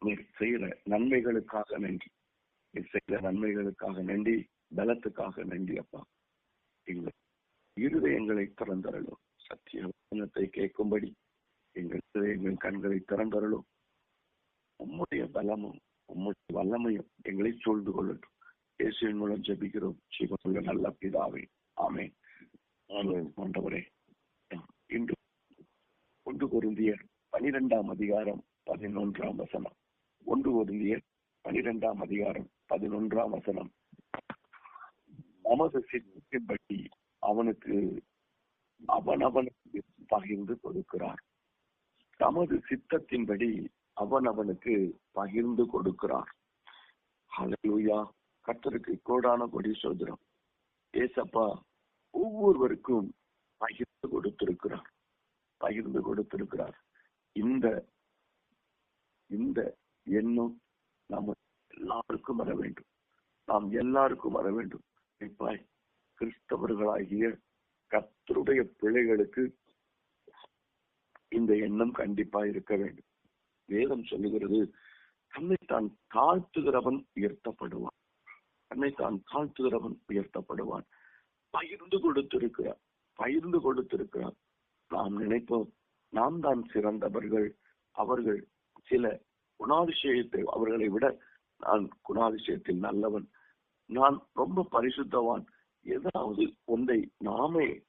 நீர் செய்யற நன்மைகளுக்காக நன்றி. நீர் செய்த நன்மைகளுக்காக நன்றி, பலத்துக்காக நன்றி அப்பா. எங்கள் இருதயங்களை திறந்தரலும், சத்திய வசனத்தை கேட்கும்படி எங்கள் கண்களை திறந்தரலும். உம்முடைய பலமும் உம்முடைய வல்லமையும் எங்களை சூழ்ந்து கொள்ளட்டும். இயேசுவின் மூலம் ஜெபிக்கிறோம் ஜீவனுள்ள நல்ல பிதாவே, ஆமென். ஆண்டவரே, இன்று 1 கொரிந்தியர் 12ஆம் அதிகாரம் 11ஆம் வசனம். 1 கொரிந்தியர் 12ஆம் அதிகாரம் 11ஆம் வசனம். நமது சித்தத்தின்படி அவனுக்கு பகிர்ந்து கொடுக்கிறார். தமது சித்தத்தின்படி அவனுக்கு பகிர்ந்து கொடுக்கிறார். ஹல்லேலூயா. கர்த்தருக்கு கோடான கொடி சோதரம். ஏசப்பா ஒவ்வொருவருக்கும் பகிர்ந்து கொடுத்திருக்கிறார். இந்த எண்ணம் நம்ம எல்லாருக்கும் வர வேண்டும். நாம் எல்லாருக்கும் வர வேண்டும். கிறிஸ்தவர்களாகிய கர்த்தருடைய பிள்ளைகளுக்கு இந்த எண்ணம் கண்டிப்பா இருக்க வேண்டும். வேதம் சொல்லுகிறது, தன்னைத்தான் தாழ்த்துகிறவன் உயர்த்தப்படுவான். பகிர்ந்து கொடுத்திருக்கிறார். நாம் நினைப்போம் நாம் தான் சிறந்தவர்கள், அவர்கள் சில குணாதிசயத்தை, அவர்களை விட நான் குணாதிசயத்தில் நல்லவன், நான் ரொம்ப பரிசுத்தவான், ஏதாவது ஒன்றை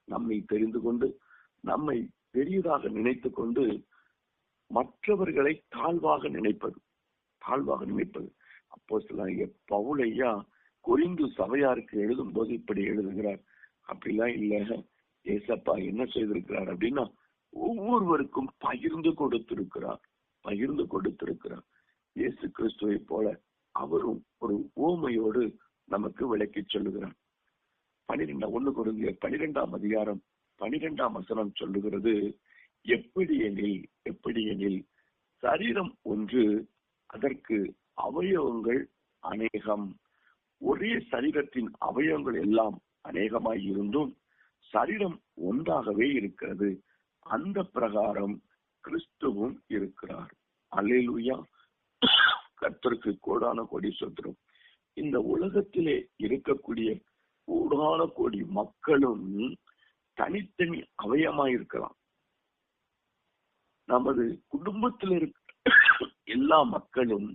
நம்மை தெரிந்து கொண்டு நம்மை பெரியதாக நினைத்து கொண்டு மற்றவர்களை தாழ்வாக நினைப்பது. அப்போஸ்தலனாகிய பவுலையா கொரிந்து சபையாருக்கு எழுதும் போது இப்படி எழுதுகிறார். அப்படிலாம் இல்ல, ஏசப்பா என்ன செய்திருக்கிறார் அப்படின்னா, ஒவ்வொருவருக்கும் பகிர்ந்து கொடுத்திருக்கிறார். இயேசு கிறிஸ்துவை போல அவரும் ஒரு ஓமையோடு நமக்கு விளக்கி சொல்லுகிறார். 1 கொரிந்தியர் 12ஆம் அதிகாரம் 12ஆம் வசனம் சொல்லுகிறது, எப்படி எனில் சரீரம் ஒன்று, அதற்கு அவயவங்கள் அநேகம். ஒரே சரீரத்தின் அவயவங்கள் எல்லாம் அநேகமாய் இருந்தும் சரீரம் ஒன்றாகவே இருக்கிறது. அந்த பிரகாரம் கிறிஸ்துவும் இருக்கிறார். அல்லேலூயா. கர்த்தருக்கு கோடான கோடி ஸ்தோத்திரம். இந்த உலகத்திலே இருக்கக்கூடிய கோடான கோடி மக்களும் தனித்தனி அவயமாயிருக்கலாம். நமது குடும்பத்தில் இருக்க எல்லா மக்களும்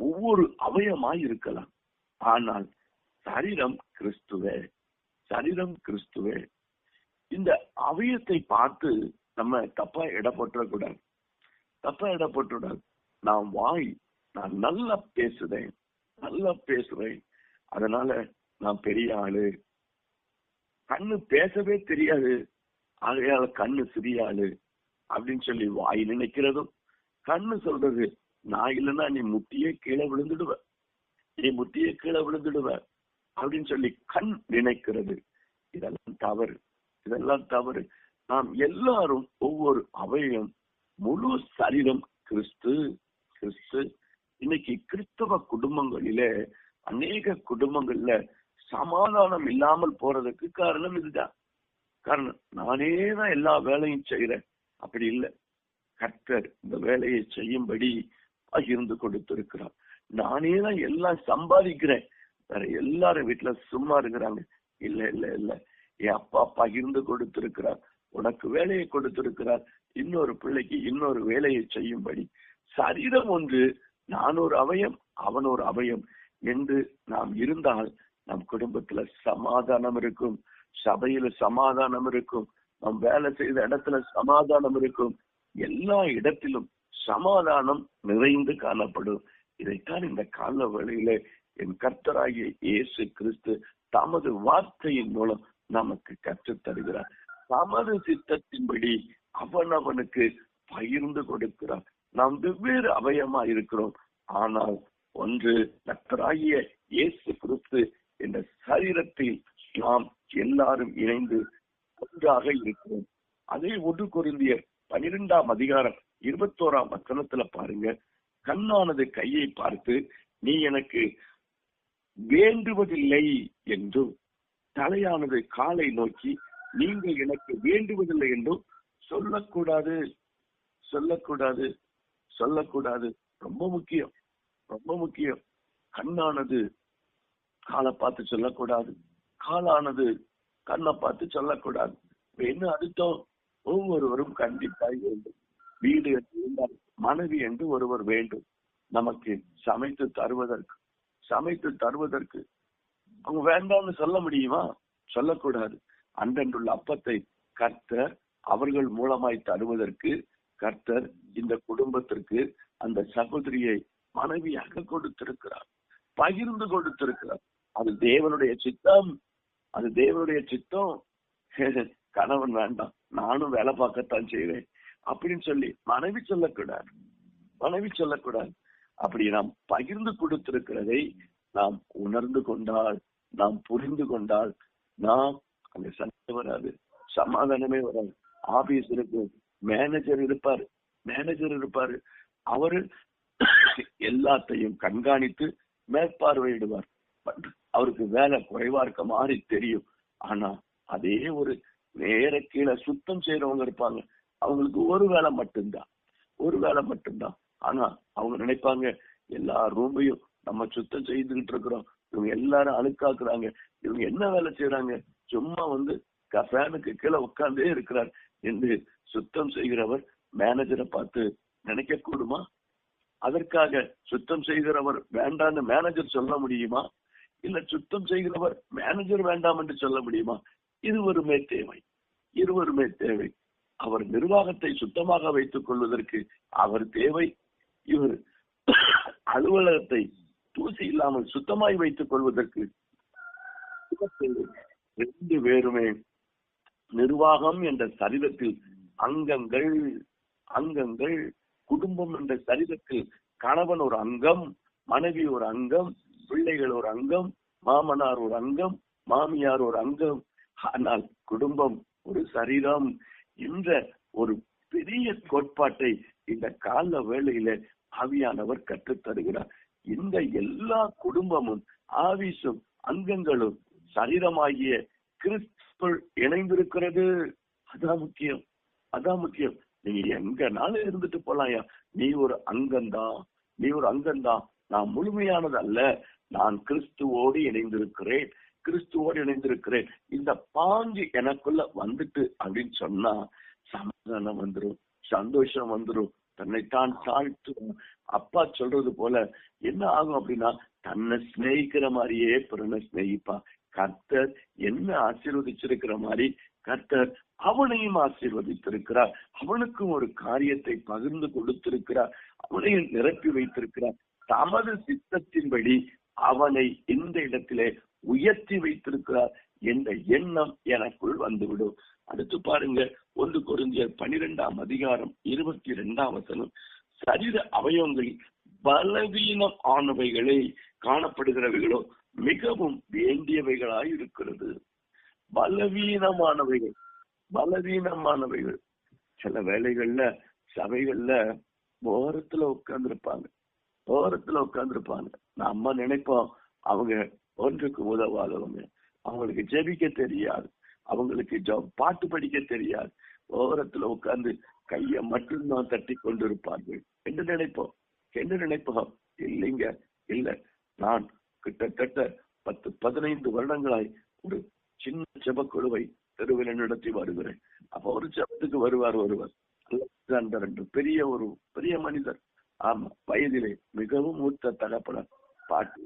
ஒவ்வொரு அவயமாய் இருக்கலாம். ஆனால் சரீரம் கிறிஸ்துவே. இந்த அவயத்தை பார்த்து நம்ம தப்பா இடப்பட்டுறக்கூடாது. நான் நல்லா பேசுறேன், அதனால நான் பெரிய ஆளு. கண்ணு பேசவே தெரியாது, ஆகையால கண்ணு சிறிய ஆளு அப்படின்னு சொல்லி வாய் நினைக்கிறதும், கண்ணு சொல்றது நான் இல்லைன்னா நீ முட்டியே கீழே விழுந்துடுவ அப்படின்னு சொல்லி கண் நினைக்கிறது. இதெல்லாம் தவறு. நாம் எல்லாரும் ஒவ்வொரு அவயம், முழு சரீரம் கிறிஸ்து. இன்னைக்கு கிறிஸ்தவ குடும்பங்களிலே அநேக குடும்பங்கள்ல சமாதானம் இல்லாமல் போறதுக்கு காரணம் இதுதான். காரணம், நானே தான் எல்லா வேலையும் செய்யறேன். அப்படி இல்லை. கர்த்தர் இந்த வேலையை செய்யும்படி பகிர்ந்து கொடுத்திருக்கிறார். நானே தான் எல்லாம் சம்பாதிக்கிறேன், வேற எல்லாரும் வீட்டுல சும்மா இருக்கிறாங்க. இல்ல, என் அப்பா பகிர்ந்து கொடுத்திருக்கிறார். உனக்கு வேலையை கொடுத்திருக்கிறார், இன்னொரு பிள்ளைக்கு இன்னொரு வேலையை செய்யும்படி. சரீரம் ஒன்று, நான் ஒரு அவயம், அவன் ஒரு அவயம் என்று நாம் இருந்தால் நம் குடும்பத்துல சமாதானம் இருக்கும், சபையில சமாதானம் இருக்கும், நம் வேலை செய்த இடத்துல சமாதானம் இருக்கும். எல்லா இடத்திலும் சமாதானம் நிறைந்து காணப்படும். இதைத்தான் இந்த கால வேளையில என் கர்த்தராகிய இயேசு கிறிஸ்து தமது வார்த்தையின் மூலம் நமக்கு கற்றுத் தருகிறார். தமது சித்தத்தின்படி அவனுக்கு பகிர்ந்து கொடுக்கிறார். நாம் வெவ்வேறு அவயமா இருக்கிறோம், ஆனால் ஒன்று கர்த்தராகிய இயேசு கிறிஸ்து என்ற சரீரத்தில் நாம் எல்லாரும் இணைந்து ஒன்றாக இருக்கிறோம். அதே 1 கொரிந்தியர் 12ஆம் அதிகாரம் 21ஆம் வசனத்துல பாருங்க, கண்ணானது கையை பார்த்து நீ எனக்கு வேண்டுவதில்லை என்றும், தலையானது காலை நோக்கி நீங்கள் எனக்கு வேண்டுவதில்லை என்றும் சொல்லக்கூடாது, சொல்லக்கூடாது. ரொம்ப முக்கியம், ரொம்ப முக்கியம். கண்ணானது காலை பார்த்து சொல்லக்கூடாது, காலானது கண்ணை பார்த்து சொல்லக்கூடாது. என்ன அர்த்தம்? ஒவ்வொருவரும் கண்டிப்பாய் வேண்டும். வீடு என்று இருந்தால் மனைவி என்று ஒருவர் வேண்டும். நமக்கு சமைத்து தருவதற்கு, சமைத்து தருவதற்கு அவங்க வேண்டாம்னு சொல்ல முடியுமா? சொல்லக்கூடாது. அன்றன்றுள்ள அப்பத்தை கர்த்தர் அவர்கள் மூலமாய் தருவதற்கு கர்த்தர் இந்த குடும்பத்திற்கு அந்த சகோதரியை மனைவியாக கொடுத்திருக்கிறார், பகிர்ந்து கொடுத்திருக்கிறார். அது தேவனுடைய சித்தம், அது தேவனுடைய சித்தம். கணவன் வேண்டாம், நானும் வேலை பார்க்கத்தான் செய்வேன் அப்படின்னு சொல்லி மனைவி சொல்லக்கூடாது, மனைவி சொல்லக்கூடாது. அப்படி நாம் பகிர்ந்து கொடுத்திருக்கிறதை நாம் உணர்ந்து கொண்டால், நாம் புரிந்து கொண்டால், நாம் அங்க சண்டை வராது, சமாதானமே வராது. ஆபீஸ் இருக்கு, மேனேஜர் இருப்பாரு, மேனேஜர் இருப்பாரு, அவரு எல்லாத்தையும் கண்காணித்து மேற்பார்வையிடுவார். அவருக்கு வேலை குறைவா இருக்க மாதிரி தெரியும். ஆனா அதே ஒரு நேர கீழே சுத்தம் செய்யறவங்க இருப்பாங்க, அவங்களுக்கு ஒரு வேலை மட்டும்தான், ஒரு வேலை மட்டும்தான். ஆனா அவங்க நினைப்பாங்க எல்லா ரூமையும் நம்ம சுத்தம் செய்துகிட்டு இருக்கிறோம், இவங்க எல்லாரும் அழுக்காக்குறாங்க, இவங்க என்ன வேலை செய்யறாங்க, சும்மா வந்து ஃபேனுக்கு கீழே உட்கார்ந்தே இருக்கிறார் என்று சுத்தம் செய்கிறவர் மேனேஜரை பார்த்து நினைக்க கூடுமா? அதற்காக சுத்தம் செய்கிறவர் வேண்டாம்னு மேனேஜர் சொல்ல முடியுமா? இல்ல சுத்தம் செய்கிறவர் மேனேஜர் வேண்டாம் என்று சொல்ல முடியுமா? இருவருமே தேவை, இருவருமே தேவை. அவர் நிர்வாகத்தை சுத்தமாக வைத்துக் கொள்வதற்கு அவர் தேவை, இவர் அலுவலகத்தை தூசி இல்லாமல் சுத்தமாய் வைத்துக் கொள்வதற்கு ரெண்டு பேருமே நிர்வாகம் என்ற சரீரத்தில் அங்கங்கள், அங்கங்கள். குடும்பம் என்ற சரீரத்தில் கணவன் ஒரு அங்கம், மனைவி ஒரு அங்கம், பிள்ளைகள் ஒரு அங்கம், மாமனார் ஒரு அங்கம், மாமியார் ஒரு அங்கம். ஆனால் குடும்பம் ஒரு சரீரம் என்ற ஒரு பெரிய கோட்பாட்டை இந்த கால வேளையில ஆவியானவர் கற்றுத் தருகிறார். இந்த எல்லா குடும்பமும் ஆவிசும் அங்கங்களும் சரீரமாகிய கிறிஸ்துவுக்குள் இணைந்திருக்கிறது. அதான் முக்கியம், அதான் முக்கியம். நீங்க எங்கனாலும் இருந்துட்டு போலாயா, நீ ஒரு அங்கம்தான், நீ ஒரு அங்கம்தான். நான் முழுமையானது அல்ல, நான் கிறிஸ்துவோடு இணைந்திருக்கிறேன், கிறிஸ்துவோடு இணைந்திருக்கிறேன். இந்த பாஞ்சு எனக்குள்ள வந்துட்டு அப்படின்னு சொன்னா சமாதானம் வந்துடும், சந்தோஷம் வந்துடும், தன்னைத்தான் தாழ்த்தும். அப்பா சொல்றது போல என்ன ஆகும் அப்படின்னா, தன்னை சிநேகிக்கிற மாதிரியே பிறனை சிநேகிப்பா. கர்த்தர் என்ன ஆசீர்வதிச்சிருக்கிற மாதிரி கர்த்தர் அவனையும் ஆசீர்வதித்திருக்கிறார், அவனுக்கும் ஒரு காரியத்தை பகிர்ந்து கொடுத்திருக்கிறார், அவனையும் நிரப்பி வைத்திருக்கிறார். தமது சித்தத்தின்படி அவனை இந்த இடத்திலே உயர்த்தி வைத்திருக்கிறார் என்ற எண்ணம் எனக்குள் வந்துவிடும். அடுத்து பாருங்க, 1 கொரிந்தியர் 12ஆம் அதிகாரம் 22ஆம் வசனம். சரீர அவயவங்களில் பலவீனம் ஆனவைகளை காணப்படுகிறவைகளோ மிகவும் வேண்டியவைகளாய் இருக்கிறது. பலவீனமானவைகள், பலவீனமானவைகள். சில வேளைகள்ல சபைகள்ல ஓரத்துல உட்கார்ந்துருப்பாங்க, ஓரத்துல உட்கார்ந்துருப்பாங்க. நம்ம நினைப்போம் அவங்க ஒன்றுக்கு உதவாதவங்க, அவங்களுக்கு ஜெபிக்க தெரியாது, அவங்களுக்கு பாட்டு படிக்க தெரியாது, ஓரத்துல உட்கார்ந்து கைய மட்டும்தான் தட்டி கொண்டு இருப்பார்கள் என்று நினைப்போம், என்று நினைப்போம். இல்லைங்க, இல்ல. நான் கிட்டத்தட்ட 10-15 வருடங்களாய் ஒரு சின்ன ஜெபக்குழுவை தெருவில் நடத்தி வருகிறேன். அப்ப ஒரு ஜெபத்துக்கு வருவார் ஒருவர், அந்த பெரிய மனிதர், ஆமா, வயதிலே மிகவும் மூத்த தகப்பனர். பாட்டு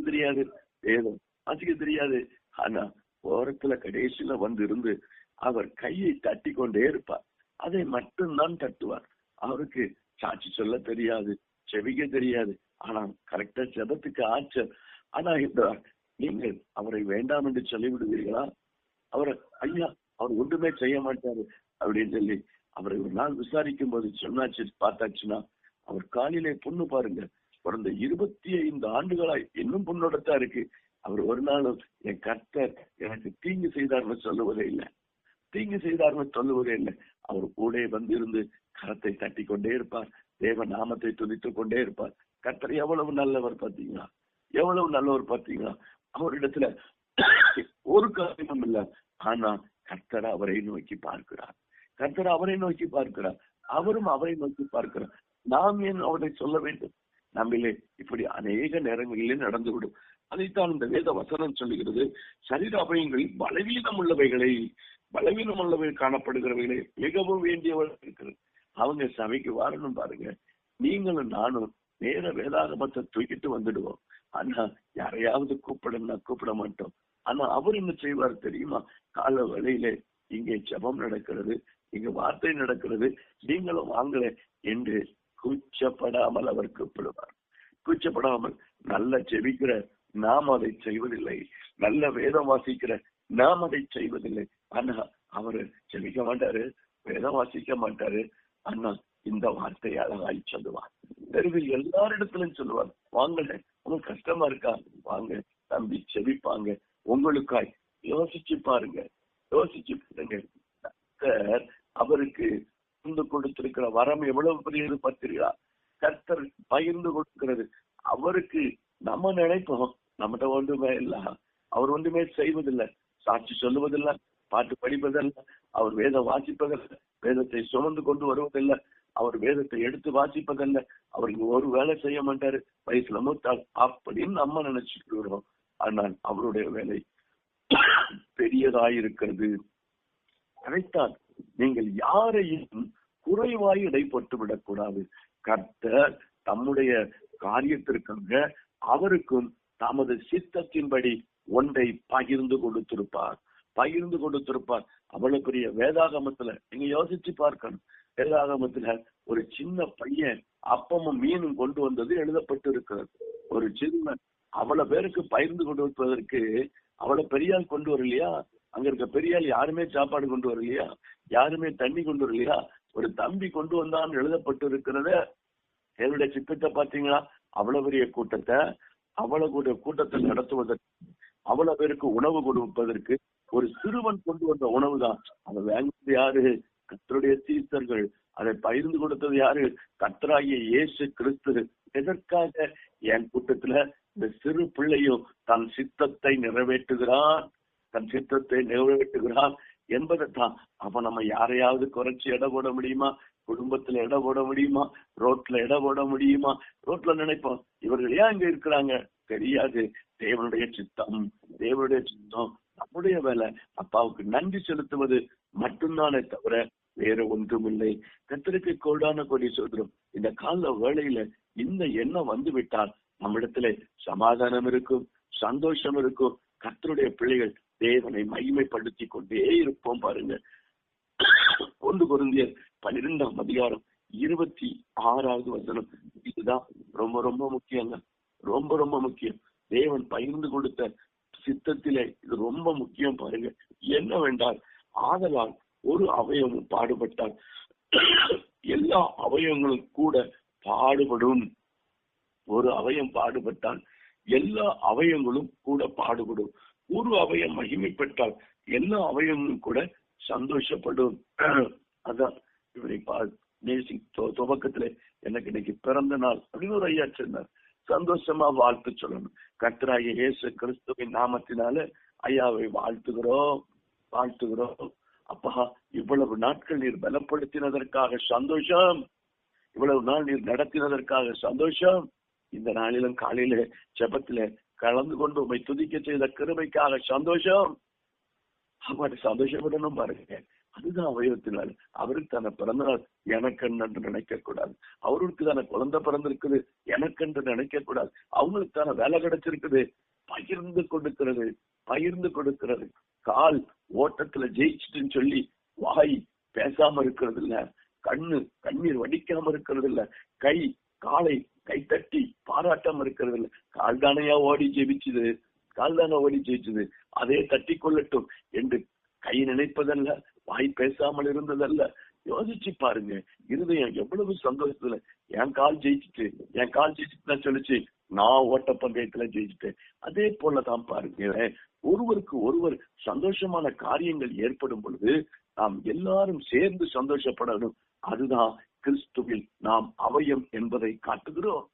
தெரியாது, வேதம் வாசிக்க தெரியாது. ஆனா ஓரத்துல கடைசியில வந்து இருந்து அவர் கையை தட்டி கொண்டே இருப்பார், அதை மட்டும்தான் தட்டுவார். அவருக்கு சாட்சி சொல்ல தெரியாது, செவிக்க தெரியாது, ஆனா கரெக்டா ஜெபத்துக்கு ஆச்சர். ஆனா நீங்கள் அவரை வேண்டாம் என்று சொல்லி விடுவீர்களா? அவர் ஐயா அவர் ஒன்றுமே செய்ய மாட்டாரு அப்படின்னு சொல்லி அவரை ஒரு நாள் விசாரிக்கும் போது சொன்னாச்சு, பார்த்தாச்சுன்னா அவர் காலிலே புண்ணு பாருங்க, பிறந்த 25 ஆண்டுகளாய் இன்னும் புண்ணோடத்தான் இருக்கு. அவர் ஒரு நாளும் என் கர்த்தர் எனக்கு தீங்கு செய்தார்னு சொல்லுவதே இல்லை, தீங்கு செய்தார்னு சொல்லுவதே இல்லை. அவர் கூட வந்து இருந்து கரத்தை தட்டி கொண்டே இருப்பார், தேவ நாமத்தை துதித்துக் கொண்டே இருப்பார். கர்த்தர் எவ்வளவு நல்லவர் பார்த்தீங்களா, எவ்வளவு நல்லவர் பார்த்தீங்களா. அவரிடத்துல ஒரு காரியமும் இல்லை, ஆனா கர்த்தர் அவரை நோக்கி பார்க்கிறார், கர்த்தர் அவரை நோக்கி பார்க்கிறார். அவரும் அவரை நோக்கி பார்க்கிறார். நாம் ஏன் அவரை சொல்ல வேண்டும்? நம்மளே இப்படி அநேக நேரங்களிலே நடந்துவிடும். அதைத்தான் இந்த வேத வசனம் சொல்லுகிறது. சரீர அபயங்களில் பலவீனம் உள்ளவை காணப்படுகிறவைகளே மிகவும் வேண்டியவர்கள் இருக்கிறது. அவங்க சபைக்கு வரணும் பாருங்க. நீங்களும் நானும் நேர வேதாகமத்தை தூக்கிட்டு வந்துடுவோம். ஆனா யாரையாவது கூப்பிட மாட்டோம். ஆனா அவர் என்ன செய்வார் தெரியுமா? கால வேளையிலே இங்கே ஜெபம் நடக்கிறது, இங்க வார்த்தை நடக்கிறது, நீங்களும் வாங்கல என்று கூச்சப்படாமல் அவர் கூப்பிடுவார். கூச்சப்படாமல் நல்ல ஜெபிக்கிற நாம் அதை செய்வதில்லை, நல்ல வேதம் வாசிக்கிற நாம் அதை செய்வதில்லை. ஆனா அவரு ஜெபிக்க மாட்டாரு, வேதம் வாசிக்க மாட்டாரு. ஆனா இந்த வார்த்தையை அழகாய் சொல்லுவார். தெருவில் எல்லாரிடத்திலும் சொல்லுவார், வாங்கல உங்களுக்கு கஷ்டமா இருக்கா, வாங்க தம்பி செபிப்பாங்க உங்களுக்காய். யோசிச்சு பாருங்க. அவருக்கு கொடுத்திருக்கிற வரம் எவ்வளவு பெரியது பத்திரிகா. கர்த்தர் பகிர்ந்து கொடுக்கிறது அவருக்கு. நம்ம நினைப்போம் நம்மகிட்ட ஒன்றுமே இல்ல, அவர் ஒன்றுமே செய்வதில்லை, சாட்சி சொல்லுவதில்லை, பாட்டு படிப்பதில்லை, அவர் வேதம் வாசிப்பதில்லை, வேதத்தை சுமந்து கொண்டு வருவதில்லை, அவர் வேதத்தை எடுத்து வாசிப்பதில்லை, அவருக்கு ஒரு வேலை செய்ய மாட்டாரு, வயசுல மூத்தாள் அப்படின்னு நம்ம நினைச்சுட்டு வருவோம். ஆனால் அவருடைய வேலை பெரியதாயிருக்கிறது. அதைத்தான் நீங்கள் யாரையும் குறைவாய் இடைப்பட்டு விடக்கூடாது. கர்த்தர் தம்முடைய காரியத்திற்காக அவருக்கும் தமது சித்தத்தின்படி ஒன்றை பகிர்ந்து கொடுத்திருப்பார். அவ்வளவு பெரிய வேதாகமத்துல நீங்க யோசிச்சு பார்க்கணும். வேதாகமத்துல ஒரு சின்ன பையன் அப்பமும் மீனும் கொண்டு வந்தது எழுதப்பட்டு இருக்கிறது. ஒரு சின்ன அவ்வளவு பேருக்கு பகிர்ந்து கொடுப்பதற்கு அவ்வளவு பெரியால் கொண்டு வரலையா? அங்க இருக்க பெரியால் யாருமே சாப்பாடு கொண்டு வரலையா? யாருமே தண்ணி கொண்டு வரலையா? ஒரு தம்பி கொண்டு வந்தான்னு எழுதப்பட்டு இருக்கிறத. என்னுடைய சித்தத்தை பாத்தீங்களா? அவ்வளவு பெரிய கூட்டத்தை நடத்துவதற்கு, அவ்வளவு பேருக்கு உணவு கொடுப்பதற்கு ஒரு சிறுவன் கொண்டு வந்த உணவு தான். அதை வாங்கினது யாரு? கர்த்தருடைய சீஷர்கள். அதை பகிர்ந்து கொடுத்தது யாரு? கர்த்தராகிய இயேசு கிறிஸ்து. எதற்காக? என் கூட்டத்துல இந்த சிறு பிள்ளையும் தன் சித்தத்தை நிறைவேற்றுகிறான் என்பதைத்தான். அப்ப நம்ம யாரையாவது குறைச்சி எடை போட முடியுமா? குடும்பத்துல எடை போட முடியுமா? ரோட்ல எடை போட முடியுமா? ரோட்ல நினைப்போம் இவர்கள் ஏன் இங்க இருக்கிறாங்க, தெரியாது. தேவனுடைய சித்தம் நம்முடைய வேலை. அப்பாவுக்கு நன்றி செலுத்துவது மட்டும்தானே தவிர வேற ஒன்றும் இல்லை. கர்த்தருக்கு கோடான கோடி சோதரம். இந்த கால வேளையில இந்த எண்ணம் வந்து விட்டால் நம்மிடத்துல சமாதானம் இருக்கும், சந்தோஷம் இருக்கும். கர்த்தருடைய பிள்ளைகள் தேவனை மகிமைப்படுத்தி கொண்டே இருப்போம். பாருங்க, 1 கொரிந்தியர் 12ஆம் அதிகாரம் 26வது வசனம். இதுதான் ரொம்ப ரொம்ப முக்கியங்க. ரொம்ப முக்கியம். தேவன் பகிர்ந்து கொடுத்த சித்தத்திலே இது ரொம்ப முக்கியம். பாருங்க, என்னவென்றால், ஆதலால் ஒரு அவயவம் பாடுபட்டால் எல்லா அவயவங்களும் கூட பாடுபடும். ஒரு அவயம் பாடுபட்டால் எல்லா அவயங்களும் கூட பாடுபடும். ஒரு அவயம் மகிமைப்பட்டால் எல்லா அவயங்களும் கூட சந்தோஷப்படும். அதான் இவரை துவக்கத்திலே எனக்கு இன்னைக்கு பிறந்த நாள் அப்படின்னு ஒரு ஐயா சொன்னார். சந்தோஷமா வாழ்த்து சொல்லணும். கர்த்தராகிய இயேசு கிறிஸ்துவின் நாமத்தினால ஐயாவை வாழ்த்துகிறோம். அப்பா, இவ்வளவு நாட்கள் நீர் பலப்படுத்தினதற்காக சந்தோஷம். இவ்வளவு நாள் நீர் நடத்தினதற்காக சந்தோஷம். இந்த நாளிலும் காலையில ஜெபத்தில கலந்து கொண்டு உம்மை துதிக்க செய்த கிருபைக்காக சந்தோஷம். அவரை சந்தோஷப்படணும் பாருங்க. அதுதான் அவயவத்தினால். அவருக்கு தானே பிறந்தநாள் எனக்கென்று நினைக்க கூடாது. அவருக்கு தானே குழந்தை பிறந்திருக்குது எனக்கென்று நினைக்க கூடாது. அவங்களுக்கு தானே வேலை கிடைச்சிருக்குது. பகிர்ந்து கொடுக்கிறது. கால் ஓட்டத்துல ஜெயிச்சுட்டுன்னு சொல்லி வாய் பேசாம இருக்கிறது இல்ல, கண்ணீர் வடிக்காம இருக்கிறது இல்ல, காலை கை தட்டி பாராட்டாம இருக்கிறது இல்ல. கால் தானே ஓடி ஜெயிச்சது, அதே தட்டி கொள்ளட்டும் என்று கை நினைப்பதல்ல, வாய் பேசாமல் இருந்ததல்ல. யோசிச்சு பாருங்க, இருதயம் எவ்வளவு சந்தோஷத்துல என் கால் ஜெயிச்சுட்டு சொல்லிச்சு, நான் ஓட்டப்பந்தயத்துல ஜெயிச்சுட்டேன். அதே போலதான் பாருங்க, ஒருவருக்கு ஒருவர் சந்தோஷமான காரியங்கள் ஏற்படும் பொழுது நாம் எல்லாரும் சேர்ந்து சந்தோஷப்படணும். அதுதான் கிறிஸ்துவில் நாம் அவயம் என்பதை காட்டுகிறோம்.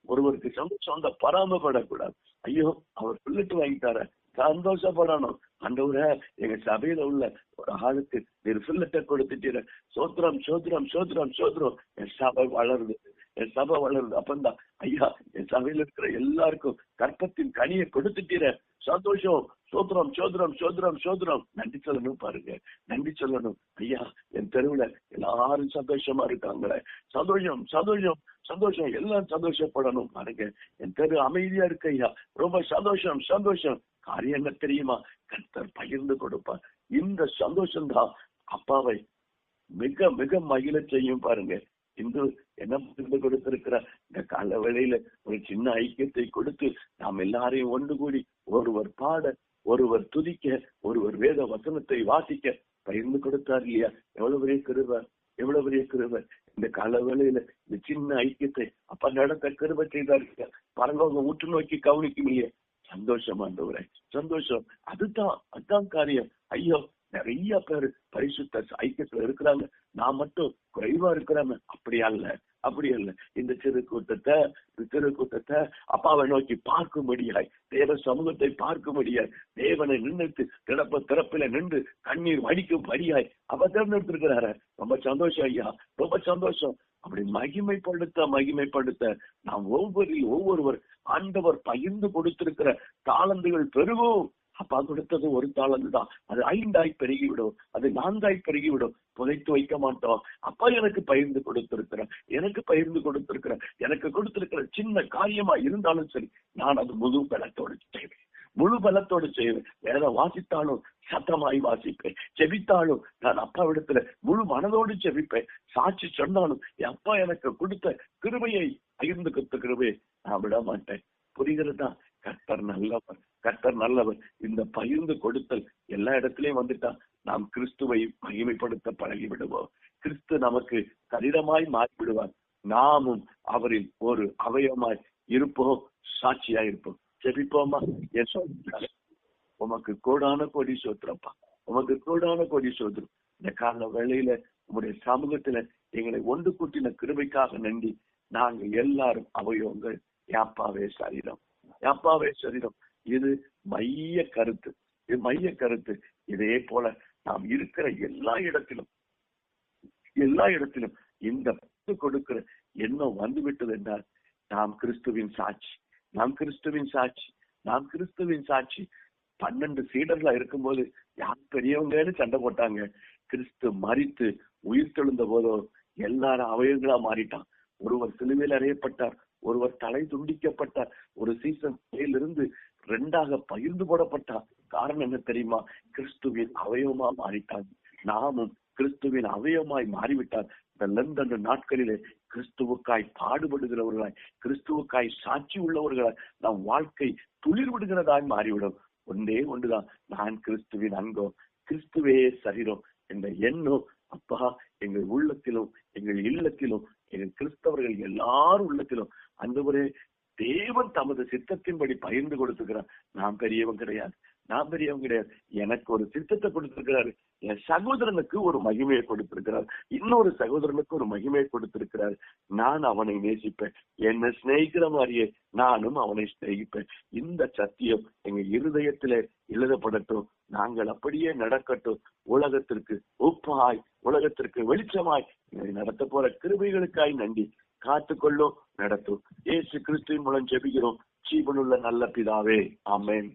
ஒருவருக்கு சந்தோஷம் அந்த பராமப்படக்கூடாது. ஐயோ, அவர் பிள்ளட்டு வாங்கிட்டார, சந்தோஷப்படணும். ஆண்டவரே, எங்க சபையில உள்ள ஒரு ஆளுக்கு நீர் ஃபில்லட்டை கொடுத்துட்டீர. சோத்திரம் சோத்திரம் சோத்திரம் சோத்திரம். என் சபை வளருது, என் சபை வளருது. அப்பந்தான் ஐயா, என் சபையில இருக்கிற எல்லாருக்கும் கற்பத்தின் கனியை கொடுத்துட்டீர. சந்தோஷம். சோத்திரம் சோத்திரம் சோத்திரம் சோத்திரம். நன்றி சொல்லணும் பாருங்க, நன்றி சொல்லணும். ஐயா, என் தெருவுல எல்லாரும் சந்தோஷமா இருக்காங்களே. சந்தோஷம் சந்தோஷம் சந்தோஷம். எல்லாம் சந்தோஷப்படணும் பாருங்க. என் தெரு அமைதியா இருக்கு ஐயா. ரொம்ப சந்தோஷம் சந்தோஷம். காரியம் என்ன தெரியுமா? கர்த்தர் பகிர்ந்து கொடுப்பார். இந்த சந்தோஷம் தான் அப்பாவை மிக மிக மகிழ செய்யும் பாருங்க. இன்று என்ன பகிர்ந்து கொடுத்திருக்கிற இந்த கால வேளையில ஒரு சின்ன ஐக்கியத்தை கொடுத்து நாம் எல்லாரையும் ஒன்று கூடி ஒருவர் பாட, ஒருவர் துதிக்க, ஒருவர் வேத வசனத்தை வாசிக்க பகிர்ந்து கொடுத்தார் இல்லையா? எவ்வளவு பெரிய கிருபை, எவ்வளவு பெரிய கிருபை. இந்த கால வேளையில இந்த சின்ன ஐக்கியத்தை அப்ப நடத்த கிருபை செய்தார் இல்லையா? பரலோகம் உற்று நோக்கி கவனிக்கும் இல்லையா? சந்தோஷம் ஆண்டவரே, சந்தோஷம். அதுதான் காரியம். ஐயோ, நிறைய பேர் பரிசுத்த ஐக்கியத்துல இருக்கிறாங்க, நான் மட்டும் குறைவா இருக்கிறாங்க. அப்படியா இல்ல, அப்படி அல்ல. இந்த சிறு கூட்டத்தை அப்பாவை நோக்கி பார்க்கும்படியாய், தேவ சமூகத்தை பார்க்கும்படியாய், தேவனை நின்றுட்டு திறப்பில நின்று கண்ணீர் வடிக்கும்படியாய் அவ தேர்ந்தெடுத்திருக்கிறாரு. ரொம்ப சந்தோஷம் ஐயா, ரொம்ப சந்தோஷம். அப்படி மகிமைப்படுத்த நாம் ஒவ்வொருவர் ஆண்டவர் பகிர்ந்து கொடுத்திருக்கிற தாளந்துகள் பெருகும். அப்பா கொடுத்தது ஒரு தாளந்து தான், அது 5 பெருகிவிடும், அது 4 பெருகிவிடும். புதைத்து வைக்க மாட்டோம். அப்பா எனக்கு பகிர்ந்து கொடுத்திருக்கிற, எனக்கு கொடுத்திருக்கிற சின்ன காரியமா இருந்தாலும் சரி, நான் அது முழு பலத்தோடு செய்வேன். வேற வாசித்தாலும் சத்தமாய் வாசிப்பேன், செபித்தாலும் நான் அப்பாவிடத்துல முழு மனதோடு செபிப்பேன். சாட்சி சொன்னாலும் அப்பா எனக்கு கொடுத்த கிருபையை பகிர்ந்து கொடுத்த கிருபையை நான் விட மாட்டேன். புரிகிறதா? கர்த்தர் நல்லவர். இந்த பகிர்ந்து கொடுத்தல் எல்லா இடத்திலையும் வந்துட்டா நாம் கிறிஸ்துவை மகிமைப்படுத்த பழகி விடுவோம். கிறிஸ்து நமக்கு சரீரமாய் மாறிவிடுவார். நாமும் அவரில் ஒரு அவயமாய் இருப்போம், சாட்சியா இருப்போம். ஜெபிப்போமா? உமக்கு கோடான கோடி சோத்திரப்பா, உமக்கு கோடான கோடி சோத்திரம். இந்த கால வேளையில உங்களுடைய சமூகத்துல எங்களை ஒன்று கூட்டின கிருபைக்காக நன்றி. நாங்கள் எல்லாரும் அவயவங்கள், யாப்பாவே சரீரம். இது மைய கருத்து. இதே போல நாம் இருக்கிற எல்லா இடத்திலும் இந்த கொடுக்கிற எண்ணம் வந்துவிட்டது என்றால் நாம் கிறிஸ்துவின் சாட்சி. 12 சீடர்களா இருக்கும்போது யார் பெரியவங்கன்னு சண்டை போட்டாங்க. கிறிஸ்து மரித்து உயிர் தெழுந்த போதோ எல்லாரும் அவயங்களா மாறிட்டான். ஒருவர் சிலுவையில் அறையப்பட்டார், ஒருவர் தலை துண்டிக்கப்பட்டார், ஒரு சீசன் இருந்து 2ஆக பகிர்ந்து போடப்பட்டார். காரணம் என்ன தெரியுமா? கிறிஸ்துவின் அவயவமா மாறிட்டாங்க. நாமும் கிறிஸ்துவின் அவயவமாய் மாறிவிட்டார். இந்த லண்டன் நாட்களிலே கிறிஸ்துவுக்காய் பாடுபடுகிறவர்களாய், கிறிஸ்துவுக்காய் சாட்சி உள்ளவர்களாய் நம் வாழ்க்கை துளிர் விடுகிறதாய் மாறிவிடும். ஒன்றுதான், நான் கிறிஸ்துவின் அங்கம், கிறிஸ்துவே சரீரம் என்ற எண்ணம் அப்பா எங்கள் உள்ளத்திலும், எங்கள் இல்லத்திலும், எங்கள் கிறிஸ்தவர்கள் எல்லாரும் உள்ளத்திலும் அந்தவரே தேவன் தமது சித்தத்தின்படி பகிர்ந்து கொடுத்துக்கிறார். நான் பெரியவன் கிடையாது. எனக்கு ஒரு சித்தத்தை கொடுத்திருக்கிறாரு. என் சகோதரனுக்கு ஒரு மகிமையை கொடுத்திருக்கிறார், இன்னொரு சகோதரனுக்கு ஒரு மகிமையை கொடுத்திருக்கிறார். நான் அவனை நேசிப்பேன், என்னை சிநேகிக்கிற மாதிரியே நானும் அவனை சிநேகிப்பேன். இந்த சத்தியம் எங்க இருதயத்திலே எழுதப்படட்டும். நாங்கள் அப்படியே நடக்கட்டும். உலகத்திற்கு உப்பாய், உலகத்திற்கு வெளிச்சமாய் நடத்த போற கிருபைகளுக்காய் நன்றி. காத்துக்கொள்ளும், நடத்தும். இயேசு கிறிஸ்துவின் மூலம் ஜெபிக்கிறோம் ஜீவனுள்ள நல்ல பிதாவே, ஆமென்.